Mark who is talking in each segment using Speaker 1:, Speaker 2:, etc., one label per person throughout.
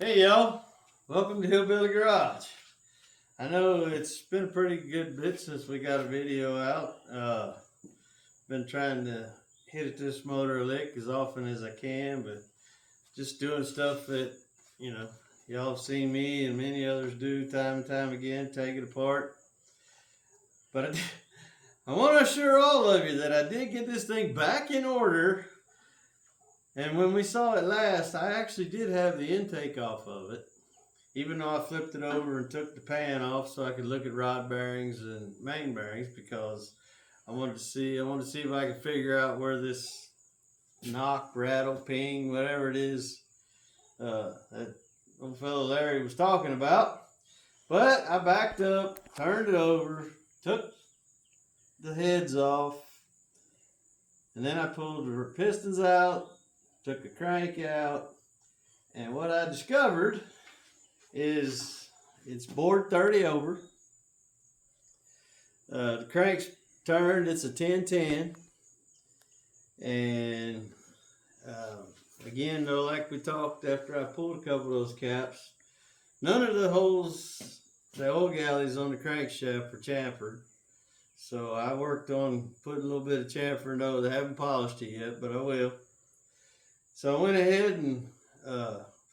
Speaker 1: Hey y'all, welcome to Hillbilly Garage. I know it's been a pretty good bit since we got a video out. Been trying to hit at this motor lick as often as I can, but just doing stuff that, you know, y'all have seen me and many others do time and time again, take it apart. But I want to assure all of you that I did get this thing back in order. And when we saw it last, I actually did have the intake off of it. Even though I flipped it over and took the pan off so I could look at rod bearings and main bearings, because I wanted to see if I could figure out where this knock, rattle, ping, whatever it is that old fellow Larry was talking about. But I backed up, turned it over, took the heads off, and then I pulled the pistons out, took the crank out, and what I discovered is it's bored 30 over. The crank's turned, it's a 1010. And again, though, like we talked after I pulled a couple of those caps, none of the holes, the old galleys on the crankshaft were chamfered. So I worked on putting a little bit of chamfer in those. I haven't polished it yet, but I will. So I went ahead and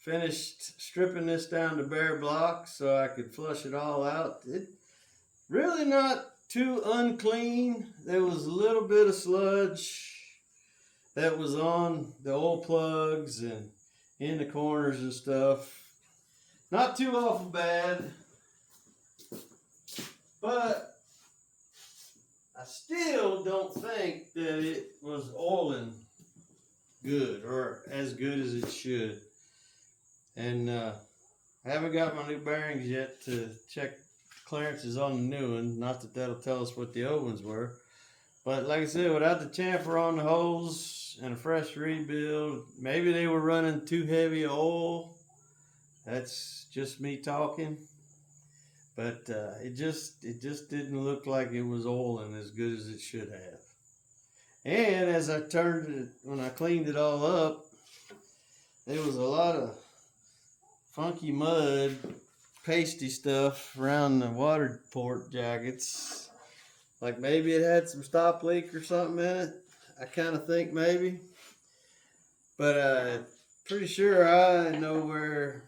Speaker 1: finished stripping this down to bare block so I could flush it all out. It really not too unclean. There was a little bit of sludge that was on the oil plugs and in the corners and stuff. Not too awful bad, but I still don't think that it was oiling good or as good as it should. And I haven't got my new bearings yet to check clearances on the new one. Not that that'll tell us what the old ones were. But like I said, without the chamfer on the holes and a fresh rebuild, maybe they were running too heavy oil. That's just me talking. But it just didn't look like it was oiling as good as it should have. And as I turned it, when I cleaned it all up, there was a lot of funky mud, pasty stuff around the water port jackets. Like maybe it had some stop leak or something in it. I kind of think maybe. But pretty sure I know where,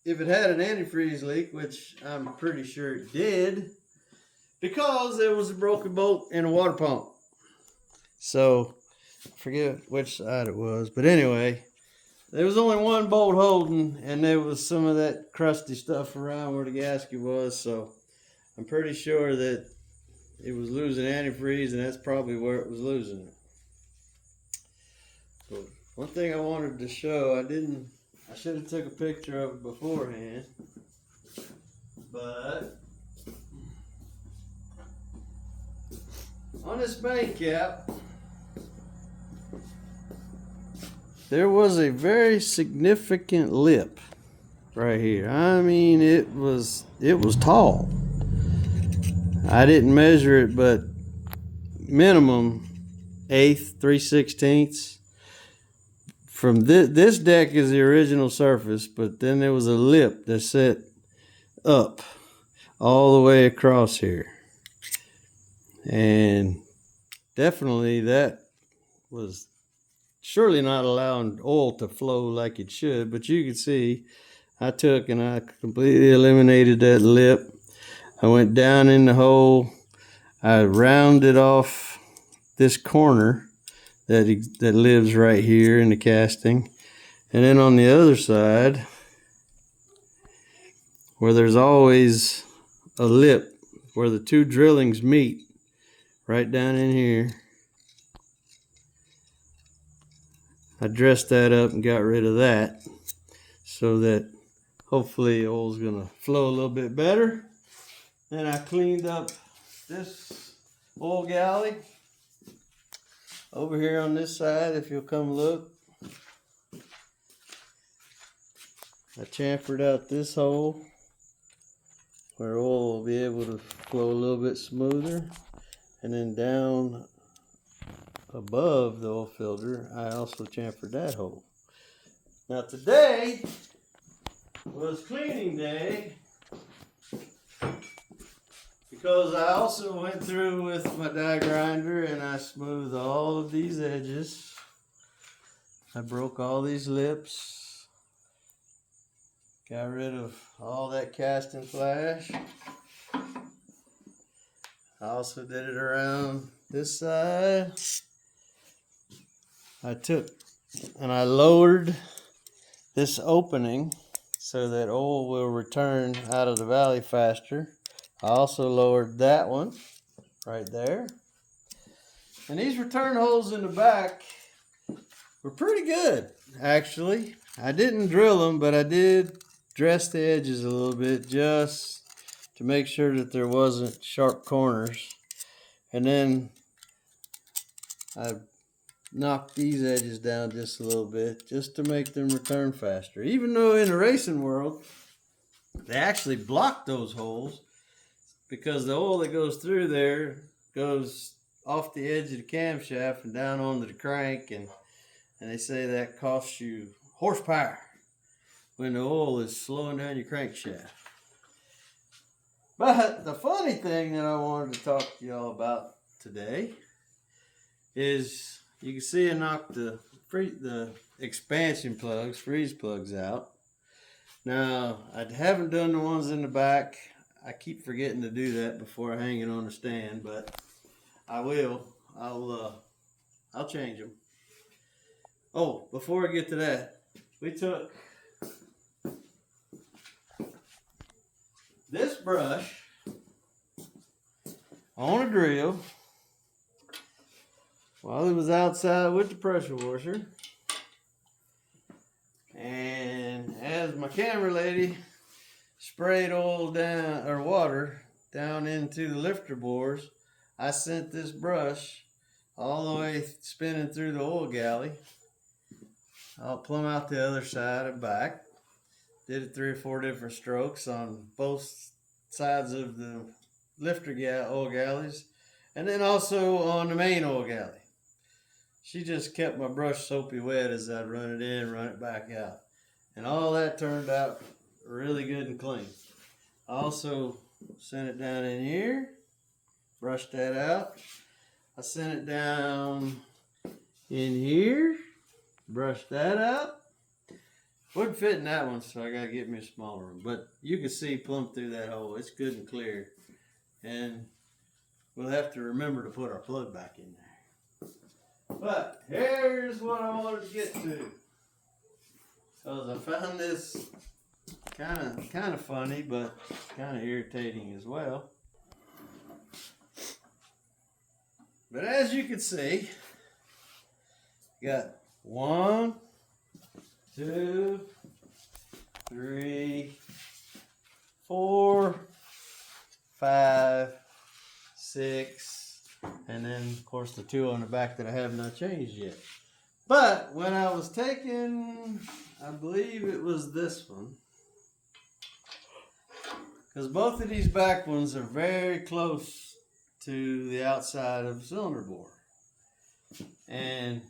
Speaker 1: if it had an antifreeze leak, which I'm pretty sure it did, because there was a broken bolt in a water pump. So, I forget which side it was. But anyway, there was only one bolt holding, and there was some of that crusty stuff around where the gasket was, so I'm pretty sure that it was losing antifreeze, and that's probably where it was losing it. But one thing I wanted to show, I should have took a picture of it beforehand, but on this main cap, there was a very significant lip right here. I mean, it was tall. I didn't measure it, but minimum 1/8, 3/16. From this deck is the original surface, but then there was a lip that set up all the way across here. And definitely that was surely not allowing oil to flow like it should, but you can see I took and I completely eliminated that lip. I went down in the hole. I rounded off this corner that lives right here in the casting. And then on the other side, where there's always a lip where the two drillings meet, right down in here, I dressed that up and got rid of that so that hopefully oil's gonna flow a little bit better. Then I cleaned up this oil galley over here on this side. If you'll come look, I chamfered out this hole where oil will be able to flow a little bit smoother, and then down above the oil filter I also chamfered that hole. Now today was cleaning day, because I also went through with my die grinder and I smoothed all of these edges. I broke all these lips, got rid of all that casting flash. I also did it around this side. I took and I lowered this opening so that oil will return out of the valley faster. I also lowered that one right there. And these return holes in the back were pretty good, actually. I didn't drill them, but I did dress the edges a little bit just to make sure that there wasn't sharp corners. And then I knocked these edges down just a little bit just to make them return faster. Even though in the racing world, they actually block those holes because the oil that goes through there goes off the edge of the camshaft and down onto the crank, and they say that costs you horsepower when the oil is slowing down your crankshaft. But the funny thing that I wanted to talk to y'all about today is you can see I knocked the expansion plugs, freeze plugs out. Now, I haven't done the ones in the back. I keep forgetting to do that before I hang it on the stand, but I will. I'll change them. Oh, before I get to that, we took this brush on a drill while it was outside with the pressure washer, and as my camera lady sprayed oil down, or water down into the lifter bores, I sent this brush all the way spinning through the oil galley. I'll plumb out the other side and back. Did it 3 or 4 different strokes on both sides of the lifter oil galleys, and then also on the main oil galley. She just kept my brush soapy wet as I'd run it in, run it back out. And all that turned out really good and clean. I also sent it down in here, brushed that out. I sent it down in here, brushed that out. Wouldn't fit in that one, so I gotta get me a smaller one. But you can see plumb through that hole. It's good and clear. And we'll have to remember to put our plug back in there. But here's what I wanted to get to. Because I found this kind of funny, but kind of irritating as well. But as you can see, you got 1, 2, 3, 4, 5, 6, and then of course the 2 on the back that I have not changed yet. But when I was taking, I believe it was this one, because both of these back ones are very close to the outside of the cylinder bore. And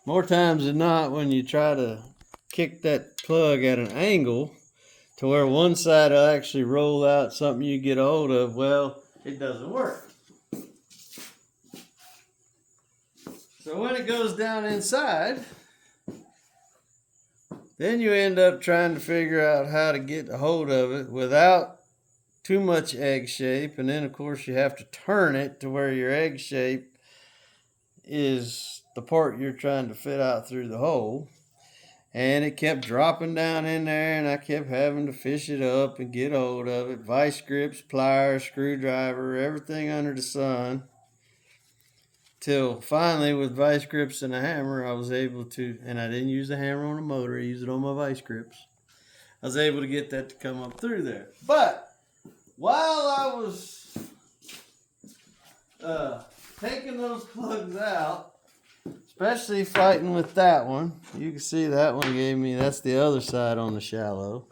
Speaker 1: more times than not, when you try to kick that plug at an angle to where one side will actually roll out something you get a hold of, well, it doesn't work. So when it goes down inside, then you end up trying to figure out how to get a hold of it without too much egg shape. And then of course you have to turn it to where your egg shape is the part you're trying to fit out through the hole. And it kept dropping down in there, and I kept having to fish it up and get a hold of it. Vice grips, pliers, screwdriver, everything under the sun. Till finally, with vice grips and a hammer, I was able to, and I didn't use the hammer on the motor, I used it on my vice grips. I was able to get that to come up through there. But while I was taking those plugs out, especially fighting with that one, you can see that one gave me, that's the other side on the shallow.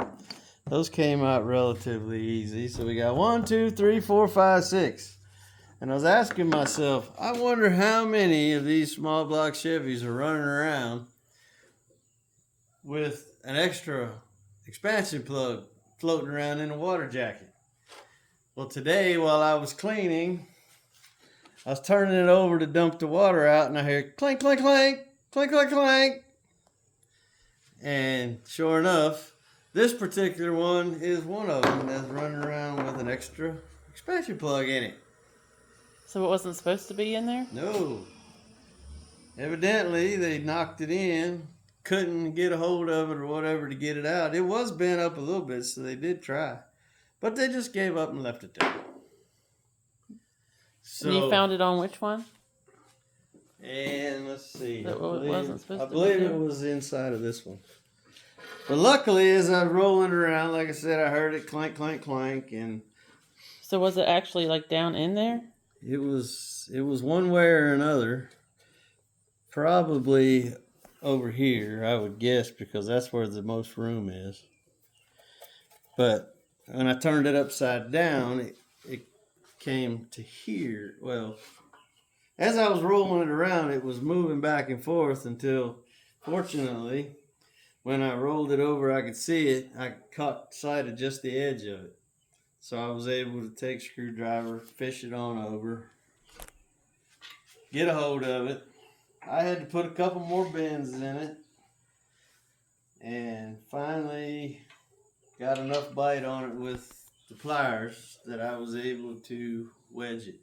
Speaker 1: Those came out relatively easy. So we got 1, 2, 3, 4, 5, 6. And I was asking myself, I wonder how many of these small block Chevys are running around with an extra expansion plug floating around in a water jacket. Well, today while I was cleaning, I was turning it over to dump the water out, and I hear clink, clink, clink, clink, clink, clink. And sure enough, this particular one is one of them that's running around with an extra expansion plug in it.
Speaker 2: So it wasn't supposed to be in there?
Speaker 1: No. Evidently, they knocked it in, couldn't get a hold of it or whatever to get it out. It was bent up a little bit, so they did try. But they just gave up and left it there. So,
Speaker 2: And you found it on which one?
Speaker 1: And let's see.
Speaker 2: That wasn't supposed
Speaker 1: I
Speaker 2: to be
Speaker 1: believe
Speaker 2: there?
Speaker 1: it was inside of this one. But luckily, as I was rolling it around, like I said, I heard it clank, clank, clank, and
Speaker 2: So was it actually like down in there?
Speaker 1: it was one way or another. Probably over here, I would guess, because that's where the most room is. But when I turned it upside down, it came to here. Well, as I was rolling it around, it was moving back and forth until, fortunately, when I rolled it over, I could see it. I caught sight of just the edge of it. So I was able to take a screwdriver, fish it on over, get a hold of it. I had to put a couple more bends in it, and finally got enough bite on it with the pliers that I was able to wedge it.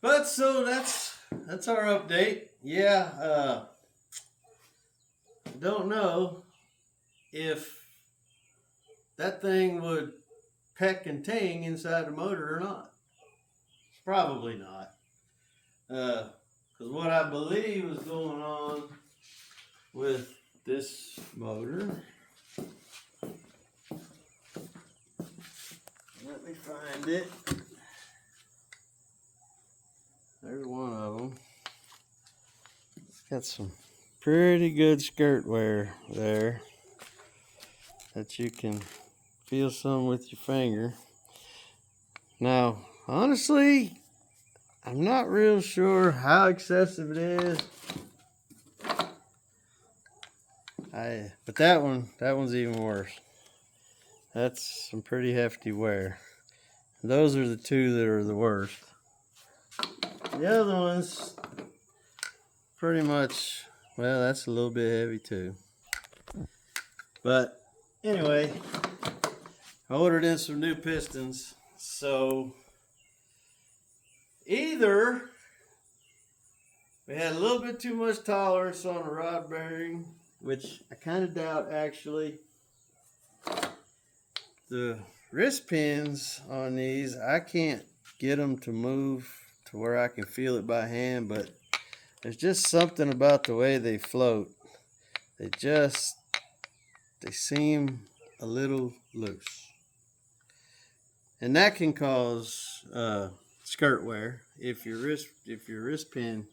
Speaker 1: But so that's our update. Yeah, don't know if that thing would peck and ting inside the motor or not. Probably not. Because what I believe is going on with this motor, let me find it. There's one of them. It's got some pretty good skirt wear there that you can feel some with your finger. Now, honestly, I'm not real sure how excessive it is. But that one's even worse. That's some pretty hefty wear. Those are the two that are the worst. The other one's pretty much, well, that's a little bit heavy too. But anyway, I ordered in some new pistons. So either we had a little bit too much tolerance on the rod bearing, which I kind of doubt actually. The wrist pins on these, I can't get them to move to where I can feel it by hand, but there's just something about the way they float. They seem a little loose. And that can cause skirt wear if your wrist pin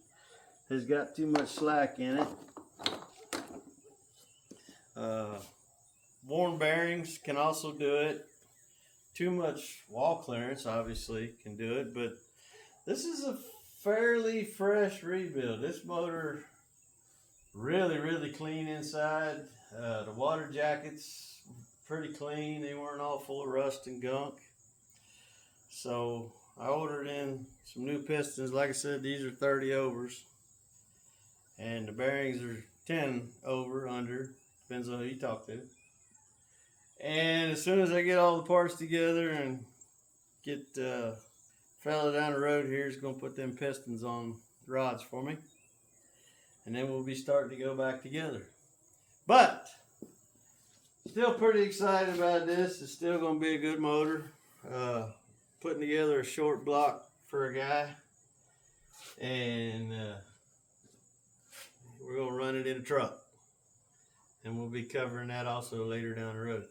Speaker 1: has got too much slack in it. Worn bearings can also do it. Too much wall clearance obviously can do it, but this is a fairly fresh rebuild. This motor really clean inside. The water jackets pretty clean. They weren't all full of rust and gunk. So I ordered in some new pistons. Like I said, these are 30 overs, and the bearings are 10 over, under, depends on who you talk to. And as soon as I get all the parts together and get fella down the road here is going to put them pistons on rods for me, and then we'll be starting to go back together. But still pretty excited about this. It's still going to be a good motor. Putting together a short block for a guy, and we're going to run it in a truck, and we'll be covering that also later down the road.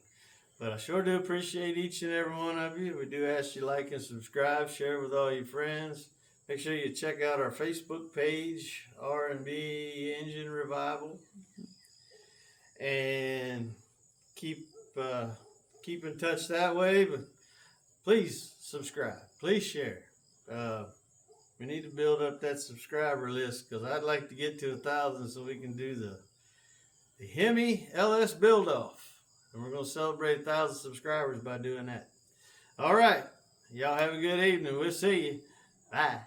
Speaker 1: But I sure do appreciate each and every one of you. We do ask you to like and subscribe, share with all your friends. Make sure you check out our Facebook page, R&B Engine Revival, and keep in touch that way. But please subscribe, please share. We need to build up that subscriber list, because I'd like to get to 1,000 so we can do the Hemi LS Build-Off. And we're going to celebrate 1,000 subscribers by doing that. All right. Y'all have a good evening. We'll see you. Bye.